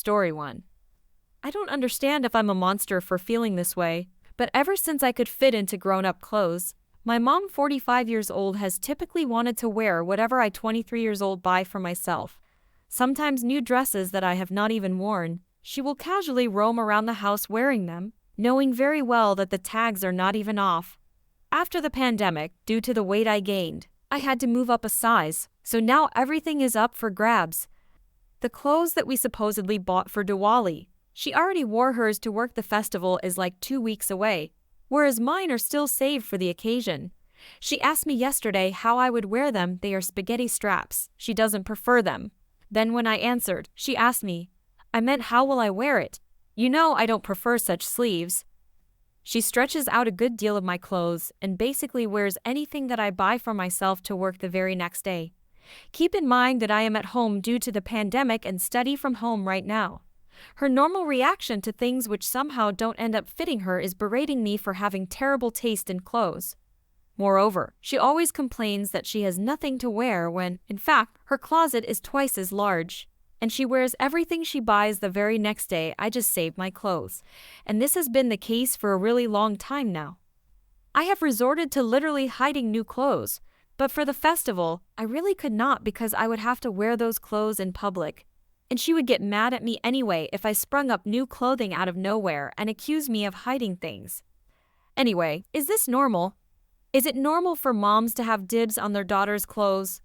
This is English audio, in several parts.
Story 1. I don't understand if I'm a monster for feeling this way, but ever since I could fit into grown-up clothes, my mom, 45 years old, has typically wanted to wear whatever I, 23 years old, buy for myself. Sometimes new dresses that I have not even worn. She will casually roam around the house wearing them, knowing very well that the tags are not even off. After the pandemic, due to the weight I gained, I had to move up a size, so now everything is up for grabs. The clothes that we supposedly bought for Diwali, she already wore hers to work. The festival is like 2 weeks away, whereas mine are still saved for the occasion. She asked me yesterday how I would wear them. They are spaghetti straps. She doesn't prefer them. Then when I answered, she asked me, I meant how will I wear it? You know I don't prefer such sleeves. She stretches out a good deal of my clothes and basically wears anything that I buy for myself to work the very next day. Keep in mind that I am at home due to the pandemic and study from home right now. Her normal reaction to things which somehow don't end up fitting her is berating me for having terrible taste in clothes. Moreover, she always complains that she has nothing to wear when, in fact, her closet is twice as large. And she wears everything she buys the very next day. I just saved my clothes. And this has been the case for a really long time now. I have resorted to literally hiding new clothes, but for the festival, I really could not because I would have to wear those clothes in public. And she would get mad at me anyway if I sprung up new clothing out of nowhere and accuse me of hiding things. Anyway, is this normal? Is it normal for moms to have dibs on their daughters' clothes?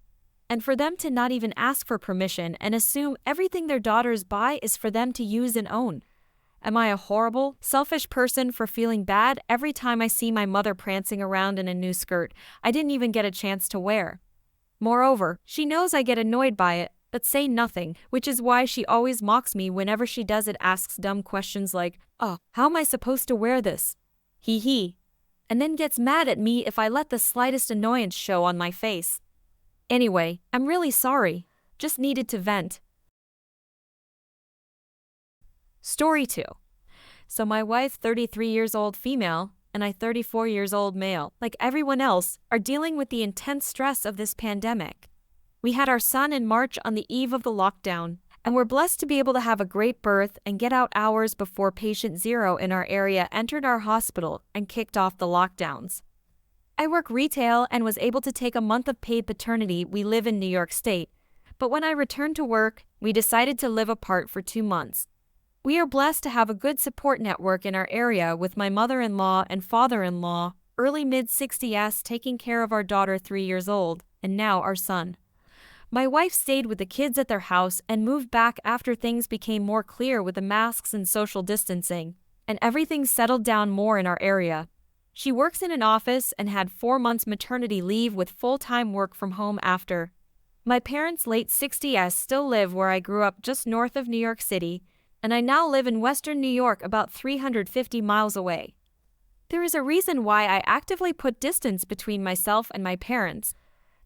And for them to not even ask for permission and assume everything their daughters buy is for them to use and own? Am I a horrible, selfish person for feeling bad every time I see my mother prancing around in a new skirt I didn't even get a chance to wear? Moreover, she knows I get annoyed by it, but say nothing, which is why she always mocks me whenever she does it, asks dumb questions like, oh, how am I supposed to wear this? Hee hee. And then gets mad at me if I let the slightest annoyance show on my face. Anyway, I'm really sorry. Just needed to vent. Story 2. So my wife, 33 years old female, and I, 34 years old male, like everyone else, are dealing with the intense stress of this pandemic. We had our son in March on the eve of the lockdown, and we're blessed to be able to have a great birth and get out hours before patient zero in our area entered our hospital and kicked off the lockdowns. I work retail and was able to take a month of paid paternity. We live in New York State, but when I returned to work, we decided to live apart for 2 months. We are blessed to have a good support network in our area with my mother-in-law and father-in-law, early mid-60s, taking care of our daughter, 3 years old, and now our son. My wife stayed with the kids at their house and moved back after things became more clear with the masks and social distancing, and everything settled down more in our area. She works in an office and had 4 months maternity leave with full-time work from home after. My parents, late 60s, still live where I grew up, just north of New York City, and I now live in western New York, about 350 miles away. There is a reason why I actively put distance between myself and my parents.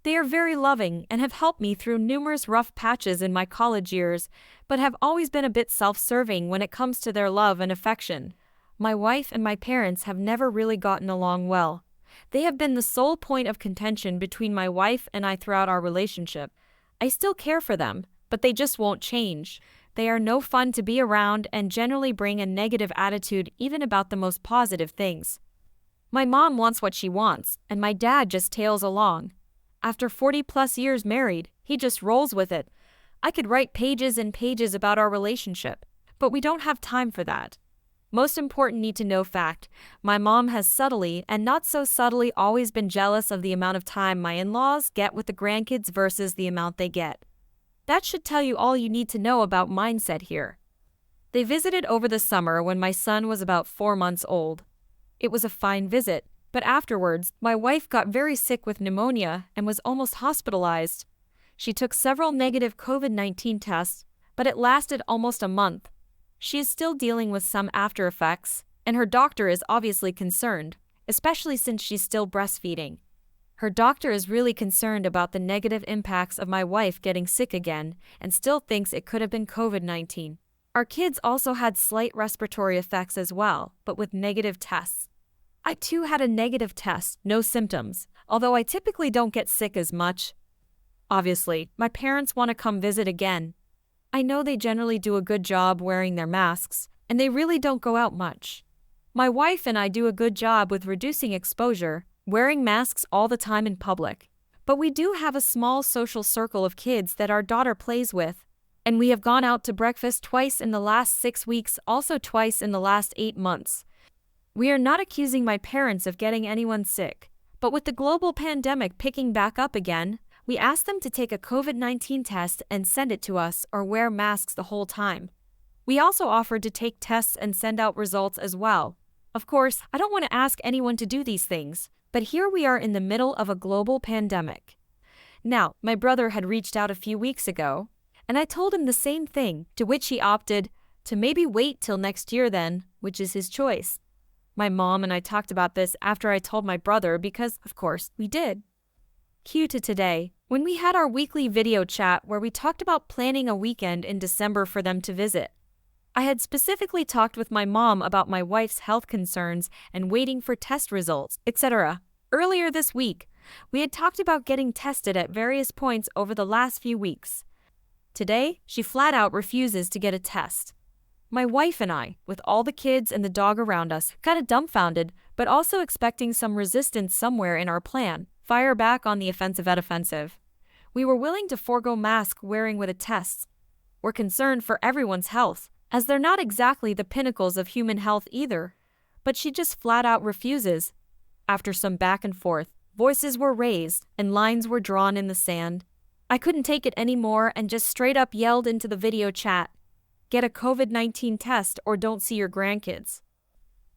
They are very loving and have helped me through numerous rough patches in my college years, but have always been a bit self-serving when it comes to their love and affection. My wife and my parents have never really gotten along well. They have been the sole point of contention between my wife and I throughout our relationship. I still care for them, but they just won't change. They are no fun to be around and generally bring a negative attitude even about the most positive things. My mom wants what she wants, and my dad just tails along. After 40+ years married, he just rolls with it. I could write pages and pages about our relationship, but we don't have time for that. Most important need to know fact, my mom has subtly and not so subtly always been jealous of the amount of time my in-laws get with the grandkids versus the amount they get. That should tell you all you need to know about mindset here. They visited over the summer when my son was about 4 months old. It was a fine visit, but afterwards, my wife got very sick with pneumonia and was almost hospitalized. She took several negative COVID-19 tests, but it lasted almost a month. She is still dealing with some after effects, and her doctor is obviously concerned, especially since she's still breastfeeding. Her doctor is really concerned about the negative impacts of my wife getting sick again and still thinks it could have been COVID-19. Our kids also had slight respiratory effects as well, but with negative tests. I too had a negative test, no symptoms, although I typically don't get sick as much. Obviously, my parents want to come visit again. I know they generally do a good job wearing their masks, and they really don't go out much. My wife and I do a good job with reducing exposure, wearing masks all the time in public. But we do have a small social circle of kids that our daughter plays with, and we have gone out to breakfast twice in the last 6 weeks, also twice in the last 8 months. We are not accusing my parents of getting anyone sick, but with the global pandemic picking back up again, we asked them to take a COVID-19 test and send it to us or wear masks the whole time. We also offered to take tests and send out results as well. Of course, I don't want to ask anyone to do these things, but here we are in the middle of a global pandemic. Now, my brother had reached out a few weeks ago, and I told him the same thing, to which he opted to maybe wait till next year then, which is his choice. My mom and I talked about this after I told my brother because, of course, we did. Cue to today, when we had our weekly video chat where we talked about planning a weekend in December for them to visit. I had specifically talked with my mom about my wife's health concerns and waiting for test results, etc. Earlier this week, we had talked about getting tested at various points over the last few weeks. Today, she flat out refuses to get a test. My wife and I, with all the kids and the dog around us, kinda dumbfounded, but also expecting some resistance somewhere in our plan, fire back on the offensive at offensive. We were willing to forego mask wearing with a test. We're concerned for everyone's health, as they're not exactly the pinnacles of human health either. But she just flat out refuses. After some back and forth, voices were raised and lines were drawn in the sand. I couldn't take it anymore and just straight up yelled into the video chat, "Get a COVID-19 test or don't see your grandkids."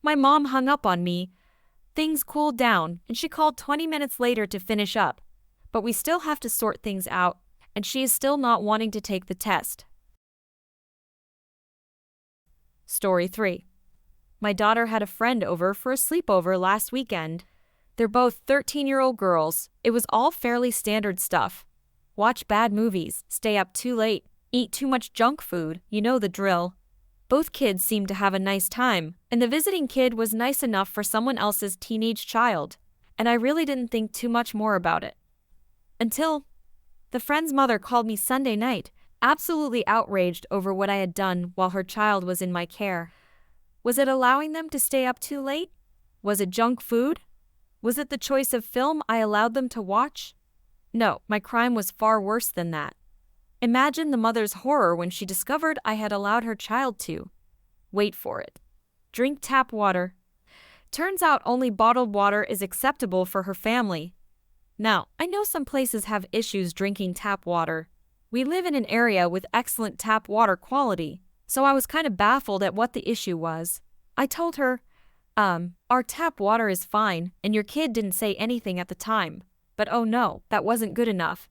My mom hung up on me. Things cooled down and she called 20 minutes later to finish up. But we still have to sort things out, and she is still not wanting to take the test. Story 3. My daughter had a friend over for a sleepover last weekend. They're both 13-year-old girls. It was all fairly standard stuff. Watch bad movies, stay up too late, eat too much junk food, you know the drill. Both kids seemed to have a nice time, and the visiting kid was nice enough for someone else's teenage child, and I really didn't think too much more about it. Until the friend's mother called me Sunday night, absolutely outraged over what I had done while her child was in my care. Was it allowing them to stay up too late? Was it junk food? Was it the choice of film I allowed them to watch? No, my crime was far worse than that. Imagine the mother's horror when she discovered I had allowed her child to, wait for it, drink tap water. Turns out only bottled water is acceptable for her family. Now, I know some places have issues drinking tap water. We live in an area with excellent tap water quality, so I was kind of baffled at what the issue was. I told her, our tap water is fine, and your kid didn't say anything at the time. But oh no, that wasn't good enough.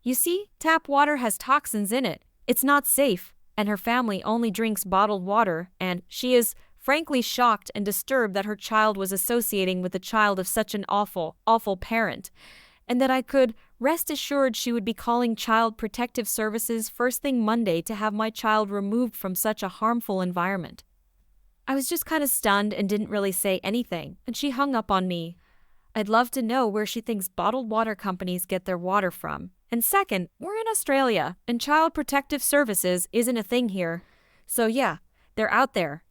You see, tap water has toxins in it. It's not safe, and her family only drinks bottled water, and she is frankly shocked and disturbed that her child was associating with the child of such an awful, awful parent, and that I could rest assured she would be calling Child Protective Services first thing Monday to have my child removed from such a harmful environment. I was just kind of stunned and didn't really say anything, and she hung up on me. I'd love to know where she thinks bottled water companies get their water from. And second, we're in Australia, and Child Protective Services isn't a thing here. So yeah, they're out there.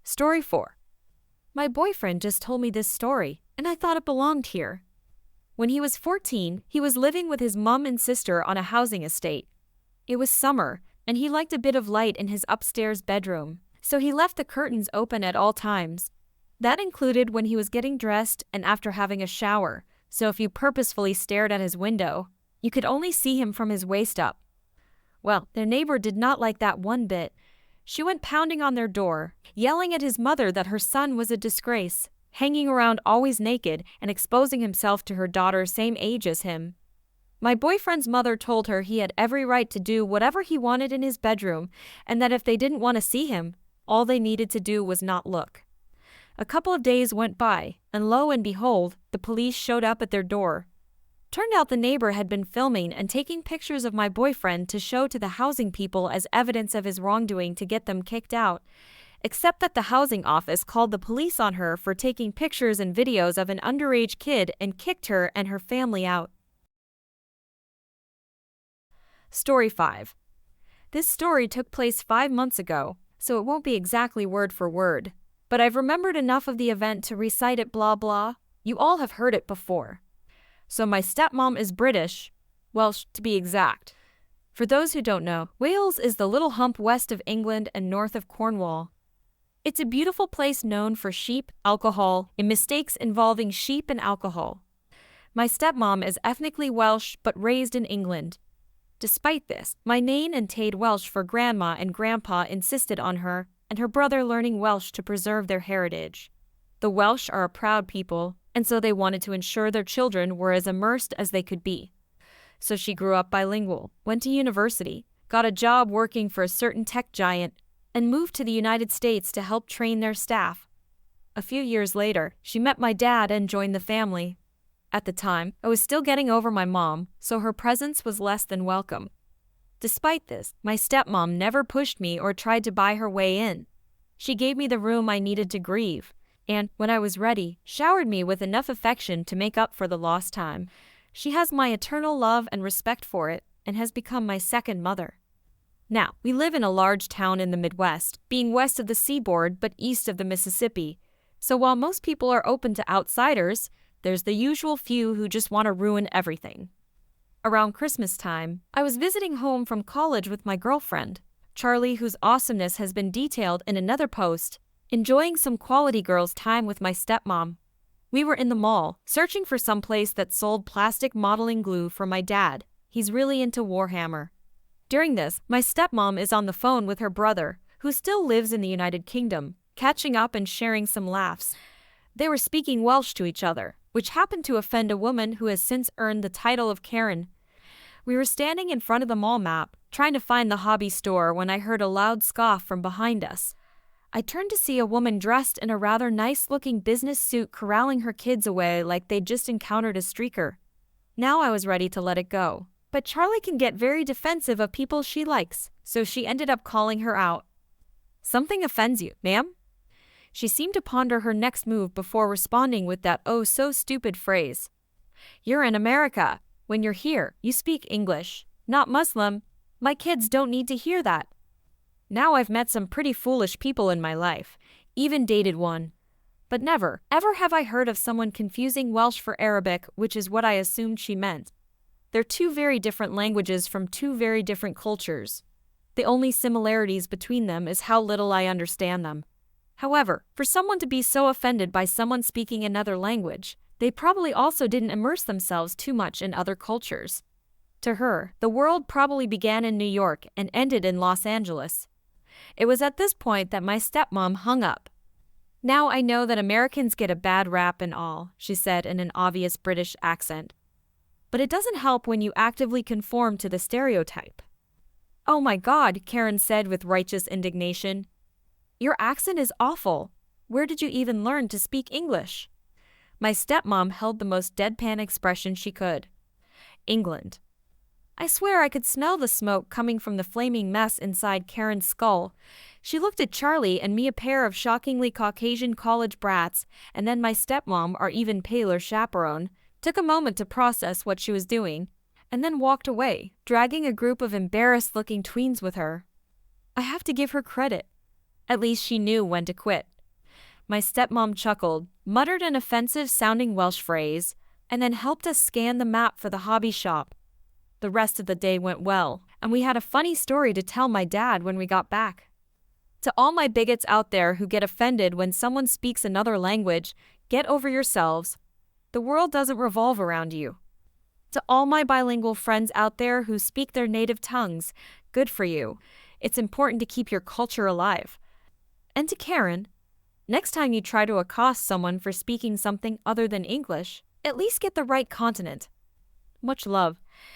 Story 4. My boyfriend just told me this story, and I thought it belonged here. When he was 14, he was living with his mom and sister on a housing estate. It was summer, and he liked a bit of light in his upstairs bedroom, so he left the curtains open at all times. That included when he was getting dressed and after having a shower, so if you purposefully stared at his window, you could only see him from his waist up. Well, their neighbor did not like that one bit. She went pounding on their door, yelling at his mother that her son was a disgrace, hanging around always naked and exposing himself to her daughter same age as him. My boyfriend's mother told her he had every right to do whatever he wanted in his bedroom, and that if they didn't want to see him, all they needed to do was not look. A couple of days went by, and lo and behold, the police showed up at their door. Turned out the neighbor had been filming and taking pictures of my boyfriend to show to the housing people as evidence of his wrongdoing to get them kicked out, except that the housing office called the police on her for taking pictures and videos of an underage kid and kicked her and her family out. Story 5. This story took place 5 months ago, so it won't be exactly word for word. But I've remembered enough of the event to recite it blah blah. You all have heard it before. So my stepmom is British, Welsh to be exact. For those who don't know, Wales is the little hump west of England and north of Cornwall. It's a beautiful place known for sheep, alcohol, and mistakes involving sheep and alcohol. My stepmom is ethnically Welsh but raised in England. Despite this, my nane and Tade Welsh for grandma and grandpa insisted on her and her brother learning Welsh to preserve their heritage. The Welsh are a proud people, and so they wanted to ensure their children were as immersed as they could be. So she grew up bilingual, went to university, got a job working for a certain tech giant, and moved to the United States to help train their staff. A few years later, she met my dad and joined the family. At the time, I was still getting over my mom, so her presence was less than welcome. Despite this, my stepmom never pushed me or tried to buy her way in. She gave me the room I needed to grieve, and, when I was ready, showered me with enough affection to make up for the lost time. She has my eternal love and respect for it, and has become my second mother. Now, we live in a large town in the Midwest, being west of the seaboard but east of the Mississippi. So while most people are open to outsiders, there's the usual few who just want to ruin everything. Around Christmas time, I was visiting home from college with my girlfriend, Charlie, whose awesomeness has been detailed in another post, enjoying some quality girls' time with my stepmom. We were in the mall, searching for some place that sold plastic modeling glue for my dad. He's really into Warhammer. During this, my stepmom is on the phone with her brother, who still lives in the United Kingdom, catching up and sharing some laughs. They were speaking Welsh to each other, which happened to offend a woman who has since earned the title of Karen. We were standing in front of the mall map, trying to find the hobby store when I heard a loud scoff from behind us. I turned to see a woman dressed in a rather nice-looking business suit corralling her kids away like they'd just encountered a streaker. Now I was ready to let it go. But Charlie can get very defensive of people she likes, so she ended up calling her out. "Something offends you, ma'am?" She seemed to ponder her next move before responding with that oh-so-stupid phrase. "You're in America. When you're here, you speak English, not Muslim. My kids don't need to hear that." Now I've met some pretty foolish people in my life, even dated one. But never, ever have I heard of someone confusing Welsh for Arabic, which is what I assumed she meant. They're two very different languages from two very different cultures. The only similarities between them is how little I understand them. However, for someone to be so offended by someone speaking another language, they probably also didn't immerse themselves too much in other cultures. To her, the world probably began in New York and ended in Los Angeles. It was at this point that my stepmom hung up. "Now I know that Americans get a bad rap and all," she said in an obvious British accent. "But it doesn't help when you actively conform to the stereotype." "Oh my God," Karen said with righteous indignation. "Your accent is awful. Where did you even learn to speak English?" My stepmom held the most deadpan expression she could. "England." I swear I could smell the smoke coming from the flaming mess inside Karen's skull. She looked at Charlie and me, a pair of shockingly Caucasian college brats, and then my stepmom, our even paler chaperone, took a moment to process what she was doing, and then walked away, dragging a group of embarrassed-looking tweens with her. I have to give her credit. At least she knew when to quit. My stepmom chuckled, muttered an offensive-sounding Welsh phrase, and then helped us scan the map for the hobby shop. The rest of the day went well, and we had a funny story to tell my dad when we got back. To all my bigots out there who get offended when someone speaks another language, get over yourselves. The world doesn't revolve around you. To all my bilingual friends out there who speak their native tongues, good for you. It's important to keep your culture alive. And to Karen, next time you try to accost someone for speaking something other than English, at least get the right continent. Much love.